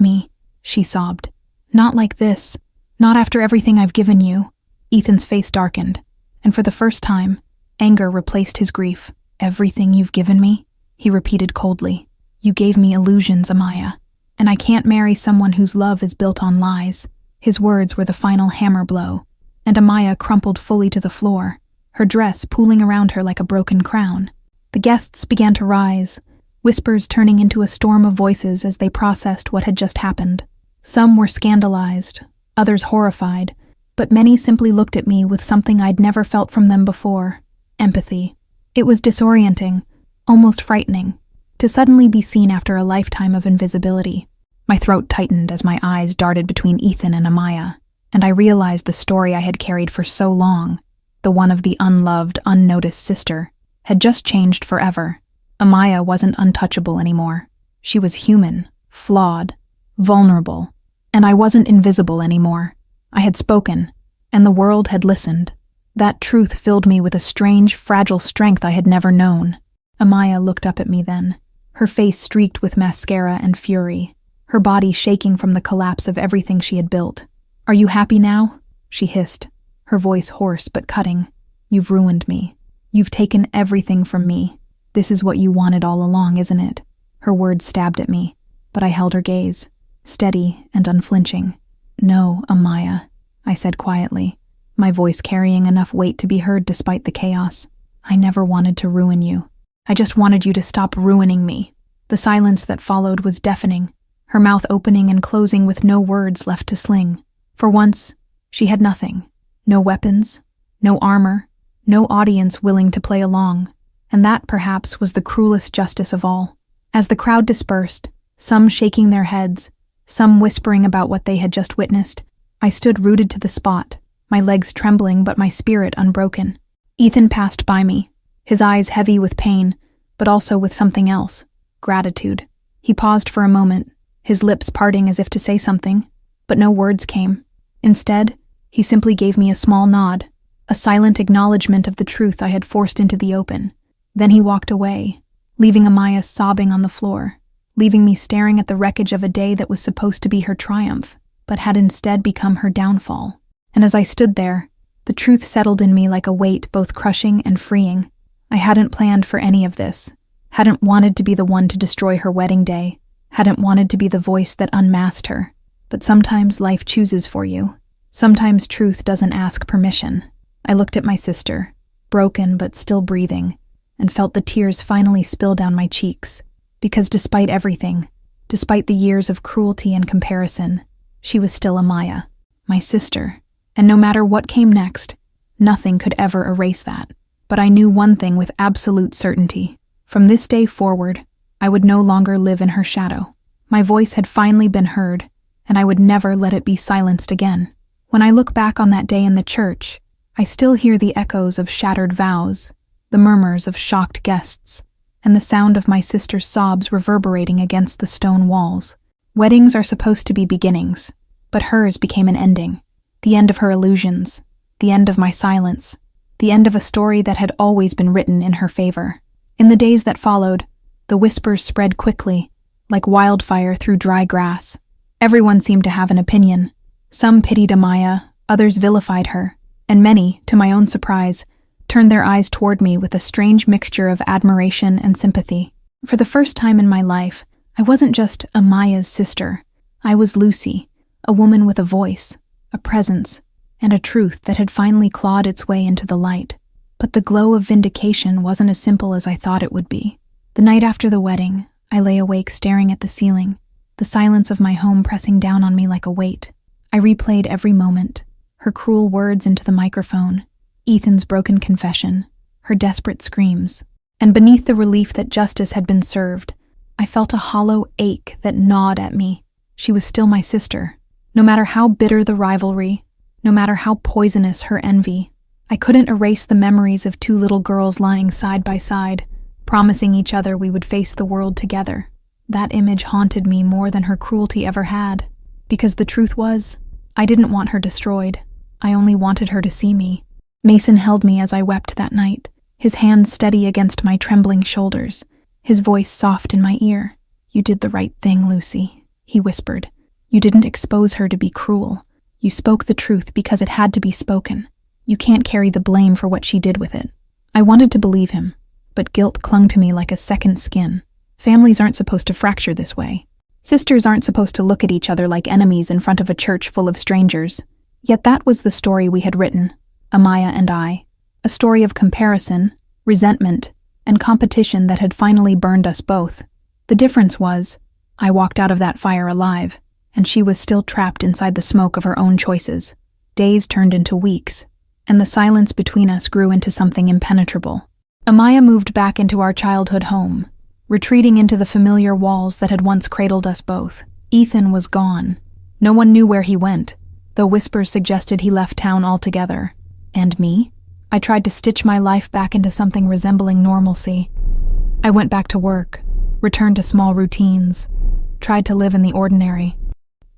me," she sobbed. "Not like this. Not after everything I've given you." Ethan's face darkened, and for the first time, anger replaced his grief. "Everything you've given me?" he repeated coldly. "You gave me illusions, Amaya, and I can't marry someone whose love is built on lies." His words were the final hammer blow, and Amaya crumpled fully to the floor, her dress pooling around her like a broken crown. The guests began to rise, whispers turning into a storm of voices as they processed what had just happened. Some were scandalized, others horrified, but many simply looked at me with something I'd never felt from them before: empathy. It was disorienting, almost frightening, to suddenly be seen after a lifetime of invisibility. My throat tightened as my eyes darted between Ethan and Amaya, and I realized the story I had carried for so long, the one of the unloved, unnoticed sister, had just changed forever. Amaya wasn't untouchable anymore. She was human, flawed, vulnerable, and I wasn't invisible anymore. I had spoken, and the world had listened. That truth filled me with a strange, fragile strength I had never known. Amaya looked up at me then, her face streaked with mascara and fury, her body shaking from the collapse of everything she had built. "Are you happy now?" she hissed, her voice hoarse but cutting. "You've ruined me. You've taken everything from me. This is what you wanted all along, isn't it?" Her words stabbed at me, but I held her gaze, steady and unflinching. "No, Amaya," I said quietly, my voice carrying enough weight to be heard despite the chaos. "I never wanted to ruin you. I just wanted you to stop ruining me." The silence that followed was deafening, her mouth opening and closing with no words left to sling. For once, she had nothing. No weapons, no armor, no audience willing to play along. And that, perhaps, was the cruelest justice of all. As the crowd dispersed, some shaking their heads, some whispering about what they had just witnessed, I stood rooted to the spot, my legs trembling but my spirit unbroken. Ethan passed by me, his eyes heavy with pain, but also with something else: gratitude. He paused for a moment, his lips parting as if to say something, but no words came. Instead, he simply gave me a small nod, a silent acknowledgement of the truth I had forced into the open. Then he walked away, leaving Amaya sobbing on the floor, leaving me staring at the wreckage of a day that was supposed to be her triumph, but had instead become her downfall. And as I stood there, the truth settled in me like a weight both crushing and freeing. I hadn't planned for any of this, hadn't wanted to be the one to destroy her wedding day, hadn't wanted to be the voice that unmasked her. But sometimes life chooses for you. Sometimes truth doesn't ask permission. I looked at my sister, broken but still breathing, and felt the tears finally spill down my cheeks, because despite everything, despite the years of cruelty and comparison, she was still Amaya, my sister, and no matter what came next, nothing could ever erase that. But I knew one thing with absolute certainty: from this day forward, I would no longer live in her shadow. My voice had finally been heard, and I would never let it be silenced again. When I look back on that day in the church, I still hear the echoes of shattered vows, the murmurs of shocked guests, and the sound of my sister's sobs reverberating against the stone walls. Weddings are supposed to be beginnings, but hers became an ending. The end of her illusions, the end of my silence, the end of a story that had always been written in her favor. In the days that followed, the whispers spread quickly, like wildfire through dry grass. Everyone seemed to have an opinion. Some pitied Amaya, others vilified her, and many, to my own surprise, turned their eyes toward me with a strange mixture of admiration and sympathy. For the first time in my life, I wasn't just Amaya's sister. I was Lucy, a woman with a voice, a presence, and a truth that had finally clawed its way into the light. But the glow of vindication wasn't as simple as I thought it would be. The night after the wedding, I lay awake staring at the ceiling, the silence of my home pressing down on me like a weight. I replayed every moment, her cruel words into the microphone, Ethan's broken confession, her desperate screams. And beneath the relief that justice had been served, I felt a hollow ache that gnawed at me. She was still my sister. No matter how bitter the rivalry, no matter how poisonous her envy, I couldn't erase the memories of two little girls lying side by side, promising each other we would face the world together. That image haunted me more than her cruelty ever had, because the truth was, I didn't want her destroyed. I only wanted her to see me. Mason held me as I wept that night, his hand steady against my trembling shoulders, his voice soft in my ear. "You did the right thing, Lucy," he whispered. "You didn't expose her to be cruel. You spoke the truth because it had to be spoken. You can't carry the blame for what she did with it." I wanted to believe him, but guilt clung to me like a second skin. Families aren't supposed to fracture this way. Sisters aren't supposed to look at each other like enemies in front of a church full of strangers. Yet that was the story we had written, Amaya and I. A story of comparison, resentment, and competition that had finally burned us both. The difference was, I walked out of that fire alive, and she was still trapped inside the smoke of her own choices. Days turned into weeks, and the silence between us grew into something impenetrable. Amaya moved back into our childhood home, retreating into the familiar walls that had once cradled us both. Ethan was gone. No one knew where he went, though whispers suggested he left town altogether. And me? I tried to stitch my life back into something resembling normalcy. I went back to work, returned to small routines, tried to live in the ordinary.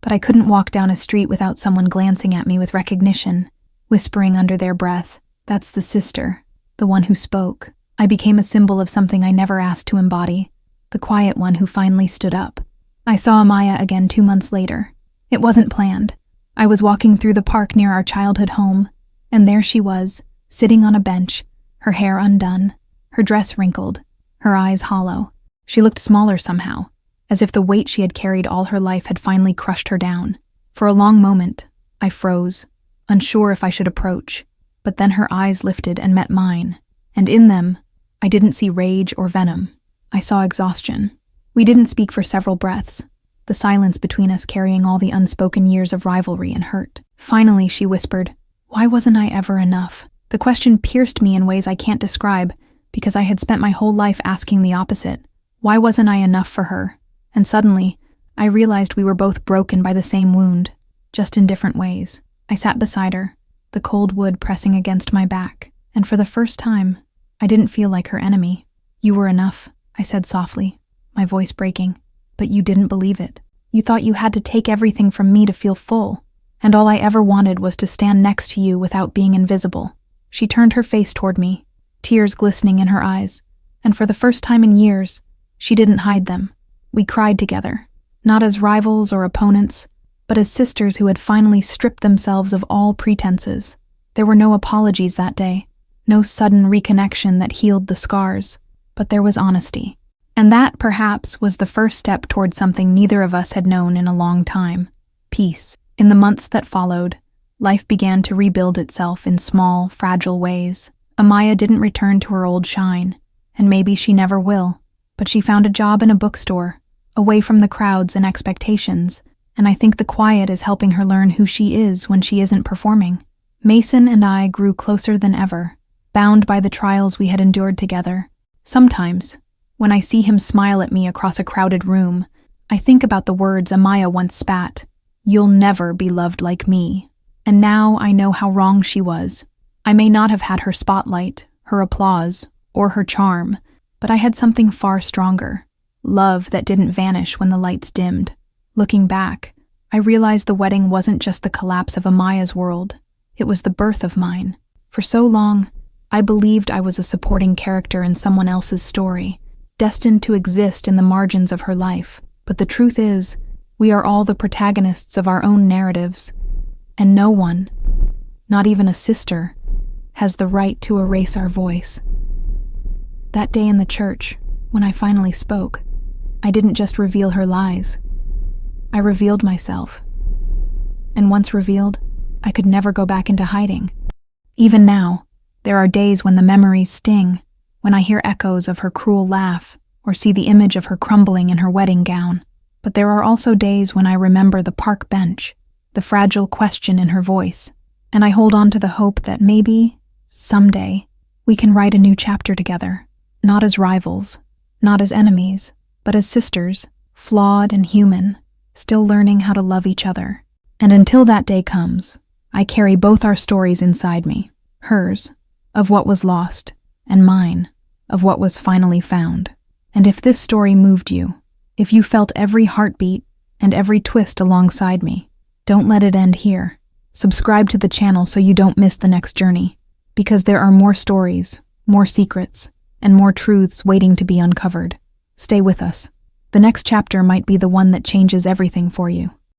But I couldn't walk down a street without someone glancing at me with recognition, whispering under their breath, "That's the sister, the one who spoke." I became a symbol of something I never asked to embody, the quiet one who finally stood up. I saw Amaya again 2 months later. It wasn't planned. I was walking through the park near our childhood home, and there she was, sitting on a bench, her hair undone, her dress wrinkled, her eyes hollow. She looked smaller somehow, as if the weight she had carried all her life had finally crushed her down. For a long moment, I froze, unsure if I should approach, but then her eyes lifted and met mine, and in them, I didn't see rage or venom. I saw exhaustion. We didn't speak for several breaths, the silence between us carrying all the unspoken years of rivalry and hurt. Finally, she whispered, "Why wasn't I ever enough?" The question pierced me in ways I can't describe, because I had spent my whole life asking the opposite. Why wasn't I enough for her? And suddenly, I realized we were both broken by the same wound, just in different ways. I sat beside her, the cold wood pressing against my back, and for the first time, I didn't feel like her enemy. "You were enough," I said softly, my voice breaking, "but you didn't believe it. You thought you had to take everything from me to feel full, and all I ever wanted was to stand next to you without being invisible." She turned her face toward me, tears glistening in her eyes, and for the first time in years, she didn't hide them. We cried together, not as rivals or opponents, but as sisters who had finally stripped themselves of all pretenses. There were no apologies that day, no sudden reconnection that healed the scars, but there was honesty. And that, perhaps, was the first step toward something neither of us had known in a long time: peace. In the months that followed, life began to rebuild itself in small, fragile ways. Amaya didn't return to her old shine, and maybe she never will, but she found a job in a bookstore, away from the crowds and expectations, and I think the quiet is helping her learn who she is when she isn't performing. Mason and I grew closer than ever, bound by the trials we had endured together. Sometimes, when I see him smile at me across a crowded room, I think about the words Amaya once spat, "You'll never be loved like me." And now I know how wrong she was. I may not have had her spotlight, her applause, or her charm, but I had something far stronger: love that didn't vanish when the lights dimmed. Looking back, I realized the wedding wasn't just the collapse of Amaya's world, it was the birth of mine. For so long, I believed I was a supporting character in someone else's story, destined to exist in the margins of her life. But the truth is, we are all the protagonists of our own narratives, and no one, not even a sister, has the right to erase our voice. That day in the church, when I finally spoke, I didn't just reveal her lies. I revealed myself. And once revealed, I could never go back into hiding. Even now, there are days when the memories sting, when I hear echoes of her cruel laugh, or see the image of her crumbling in her wedding gown. But there are also days when I remember the park bench, the fragile question in her voice, and I hold on to the hope that maybe, someday, we can write a new chapter together, not as rivals, not as enemies, but as sisters, flawed and human, still learning how to love each other. And until that day comes, I carry both our stories inside me, hers, of what was lost, and mine, of what was finally found. And if this story moved you, if you felt every heartbeat and every twist alongside me, don't let it end here. Subscribe to the channel so you don't miss the next journey, because there are more stories, more secrets, and more truths waiting to be uncovered. Stay with us. The next chapter might be the one that changes everything for you.